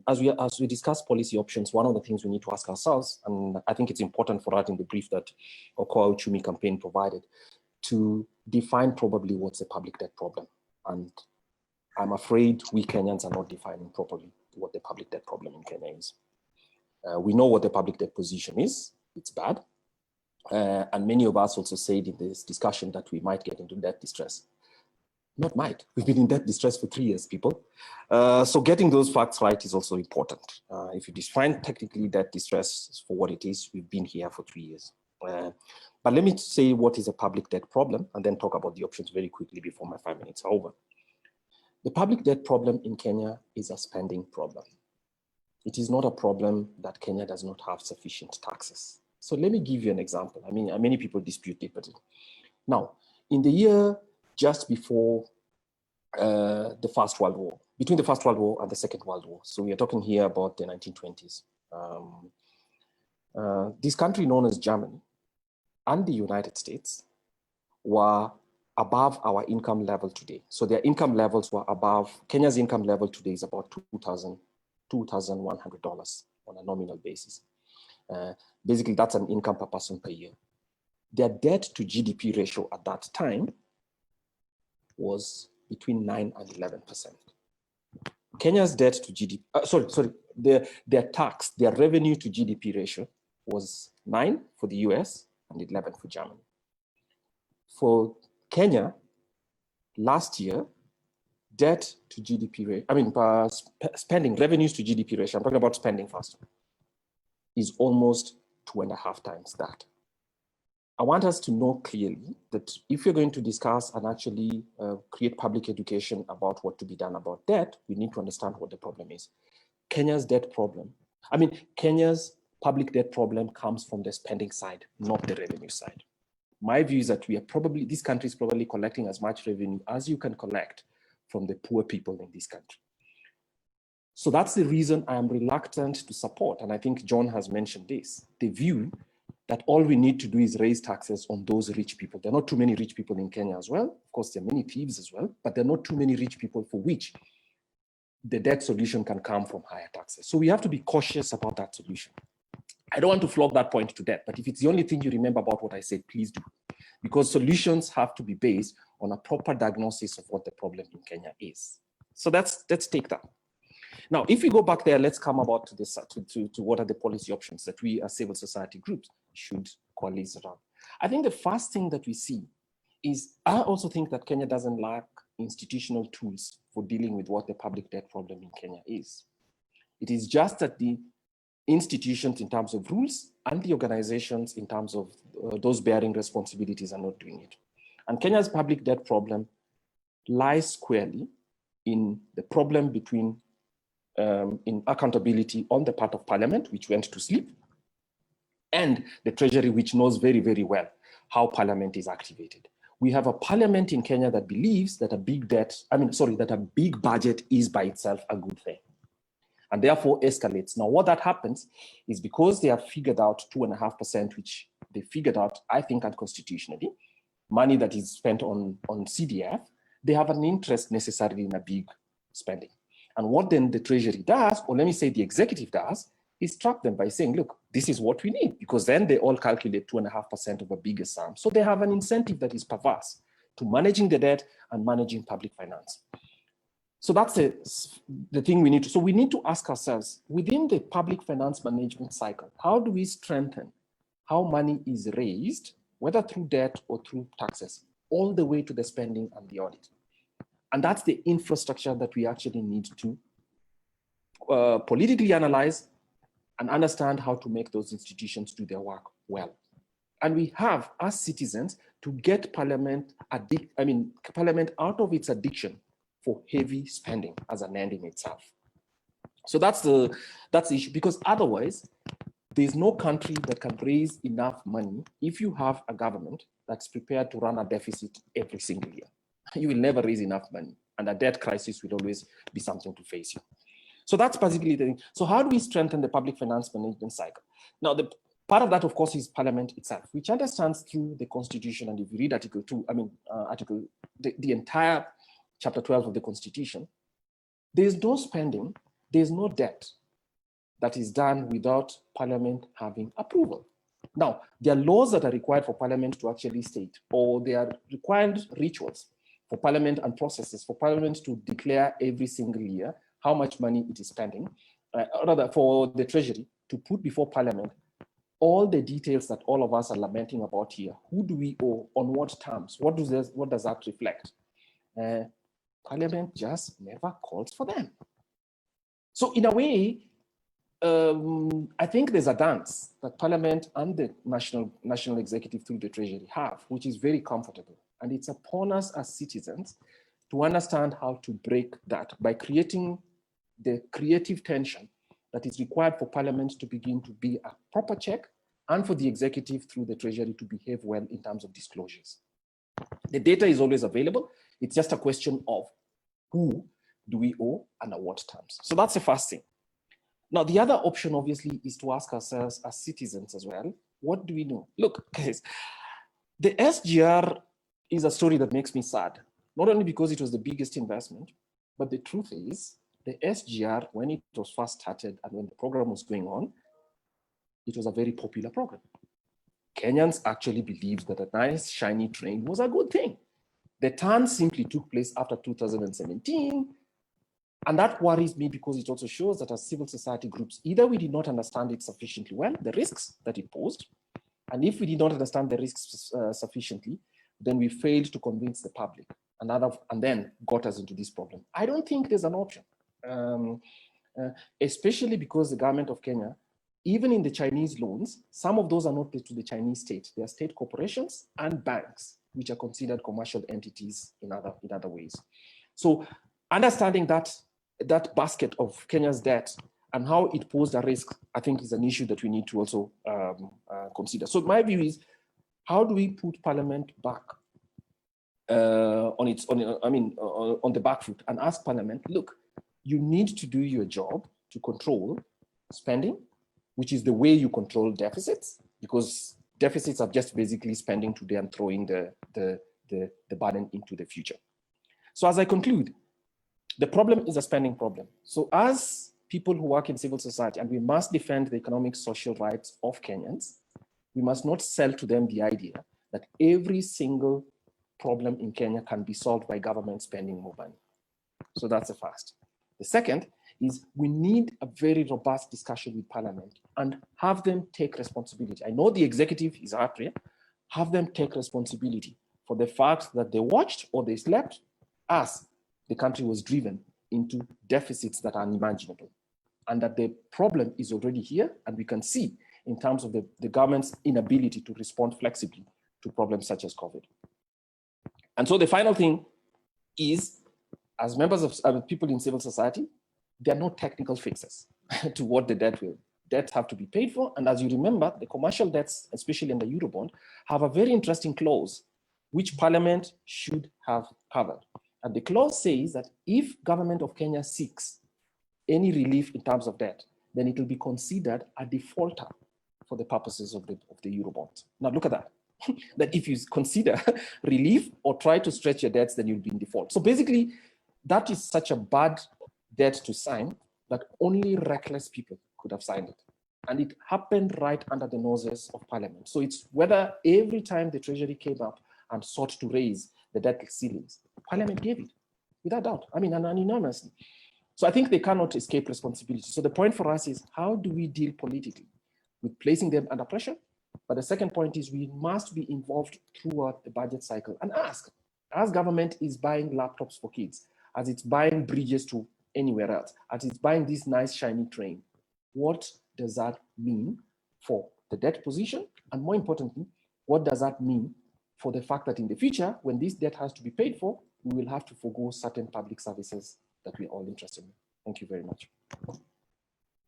as we discuss policy options, one of the things we need to ask ourselves, and I think it's important for that in the brief that Okoa Uchumi campaign provided, to define probably what's a public debt problem. And I'm afraid we Kenyans are not defining properly what the public debt problem in Kenya is. We know what the public debt position is. It's bad. And many of us also said in this discussion that we might get into debt distress. Not might. We've been in debt distress for 3 years, people. So getting those facts right is also important. If you define technically debt distress for what it is, we've been here for 3 years. But let me say what is a public debt problem and then talk about the options very quickly before my 5 minutes are over. The public debt problem in Kenya is a spending problem. It is not a problem that Kenya does not have sufficient taxes. So let me give you an example. I mean, many people dispute it, but now, in the year just before the First World War, between the First World War and the Second World War, so we are talking here about the 1920s, this country known as Germany and the United States were above our income level today. So their income levels were above, Kenya's income level today is about $2,100 on a nominal basis. Basically, that's an income per person per year. Their debt to GDP ratio at that time was between 9 and 11%. Kenya's debt to GDP, their revenue to GDP ratio was 9 for the US and 11 for Germany. For Kenya, last year, debt to GDP rate, spending, revenues to GDP ratio, I'm talking about spending first, is almost 2.5 times that. I want us to know clearly that if you're going to discuss and actually create public education about what to be done about debt, we need to understand what the problem is. Kenya's debt problem, Kenya's public debt problem comes from the spending side, not the revenue side. My view is that this country is probably collecting as much revenue as you can collect from the poor people in this country. So that's the reason I am reluctant to support, and I think John has mentioned this, the view that all we need to do is raise taxes on those rich people. There are not too many rich people in Kenya as well. Of course, there are many thieves as well, but there are not too many rich people for which the debt solution can come from higher taxes. So we have to be cautious about that solution. I don't want to flog that point to death, but if it's the only thing you remember about what I said, please do. Because solutions have to be based on a proper diagnosis of what the problem in Kenya is. So let's take that. Now, if we go back there, let's come about to this, to what are the policy options that we as civil society groups should coalesce around. I think the first thing that we see is, I also think that Kenya doesn't lack institutional tools for dealing with what the public debt problem in Kenya is. It is just that the institutions in terms of rules and the organizations in terms of those bearing responsibilities are not doing it. And Kenya's public debt problem lies squarely in the problem between in accountability on the part of Parliament, which went to sleep, and the Treasury, which knows very, very well how Parliament is activated. We have a Parliament in Kenya that believes that a big budget is by itself a good thing, and therefore escalates. Now, what that happens is because they have figured out 2.5%, which they figured out, I think, unconstitutionally, money that is spent on CDF, they have an interest necessarily in a big spending. And what then the Treasury does, or let me say the executive does, is trap them by saying, look, this is what we need, because then they all calculate 2.5% of a bigger sum. So they have an incentive that is perverse to managing the debt and managing public finance. So that's the thing we need to, so we need to ask ourselves, within the public finance management cycle, how do we strengthen how money is raised, whether through debt or through taxes, all the way to the spending and the audit? And that's the infrastructure that we actually need to politically analyze and understand how to make those institutions do their work well. And we have, as citizens, to get Parliament out of its addiction for heavy spending as an end in itself. So that's the issue, because otherwise, there's no country that can raise enough money if you have a government that's prepared to run a deficit every single year. You will never raise enough money, and a debt crisis will always be something to face you. So that's basically the thing. So how do we strengthen the public finance management cycle? Now, the part of that, of course, is Parliament itself, which understands through the Constitution, and if you read Article 2, the entire Chapter 12 of the Constitution, there is no spending there's no debt that is done without Parliament having approval. Now, there are laws that are required for Parliament to actually state, or there are required rituals for Parliament and processes for Parliament to declare every single year how much money it is spending, rather for the Treasury to put before Parliament all the details that all of us are lamenting about here. Who do we owe? On what terms? What does that reflect? Parliament just never calls for them. So in a way, I think there's a dance that Parliament and the national executive through the Treasury have, which is very comfortable. And it's upon us as citizens to understand how to break that by creating the creative tension that is required for Parliament to begin to be a proper check and for the executive through the Treasury to behave well in terms of disclosures. The data is always available. It's just a question of who do we owe and at what terms. So that's the first thing. Now, the other option, obviously, is to ask ourselves as citizens as well, what do we know? Look, guys, the SGR is a story that makes me sad, not only because it was the biggest investment, but the truth is the SGR, when it was first started and when the program was going on, it was a very popular program. Kenyans actually believed that a nice, shiny train was a good thing. The turn simply took place after 2017, and that worries me because it also shows that as civil society groups, either we did not understand it sufficiently well, the risks that it posed, and if we did not understand the risks sufficiently, then we failed to convince the public and then got us into this problem. I don't think there's an option, especially because the government of Kenya, even in the Chinese loans, some of those are not paid to the Chinese state. They are state corporations and banks, which are considered commercial entities in other ways. So understanding that basket of Kenya's debt and how it posed a risk, I think is an issue that we need to also consider. So my view is, how do we put Parliament back on the back foot and ask Parliament, look, you need to do your job to control spending, which is the way you control deficits, because deficits are just basically spending today and throwing the burden into the future. So as I conclude, the problem is a spending problem. So as people who work in civil society, and we must defend the economic, social rights of Kenyans, we must not sell to them the idea that every single problem in Kenya can be solved by government spending more money. So that's the first. The second is we need a very robust discussion with Parliament and have them take responsibility. I know the executive is out there, have them take responsibility for the fact that they watched or they slept as the country was driven into deficits that are unimaginable, and that the problem is already here, and we can see in terms of the government's inability to respond flexibly to problems such as COVID. And so the final thing is, as members of people in civil society, there are no technical fixes to what the debt will. Debts have to be paid for, and as you remember, the commercial debts, especially in the Eurobond, have a very interesting clause which Parliament should have covered. And the clause says that if government of Kenya seeks any relief in terms of debt, then it will be considered a defaulter for the purposes of the Eurobond. Now look at that. That if you consider relief or try to stretch your debts, then you'll be in default. So basically, that is such a bad debt to sign that only reckless people could have signed it. And it happened right under the noses of Parliament. So it's whether every time the Treasury came up and sought to raise the debt ceilings, Parliament gave it, without doubt, unanimously. So I think they cannot escape responsibility. So the point for us is, how do we deal politically with placing them under pressure? But the second point is, we must be involved throughout the budget cycle and ask, as government is buying laptops for kids, as it's buying bridges to anywhere else, as it's buying this nice shiny train, what does that mean for the debt position? And more importantly, what does that mean for the fact that in the future, when this debt has to be paid for, we will have to forgo certain public services that we're all interested in. Thank you very much.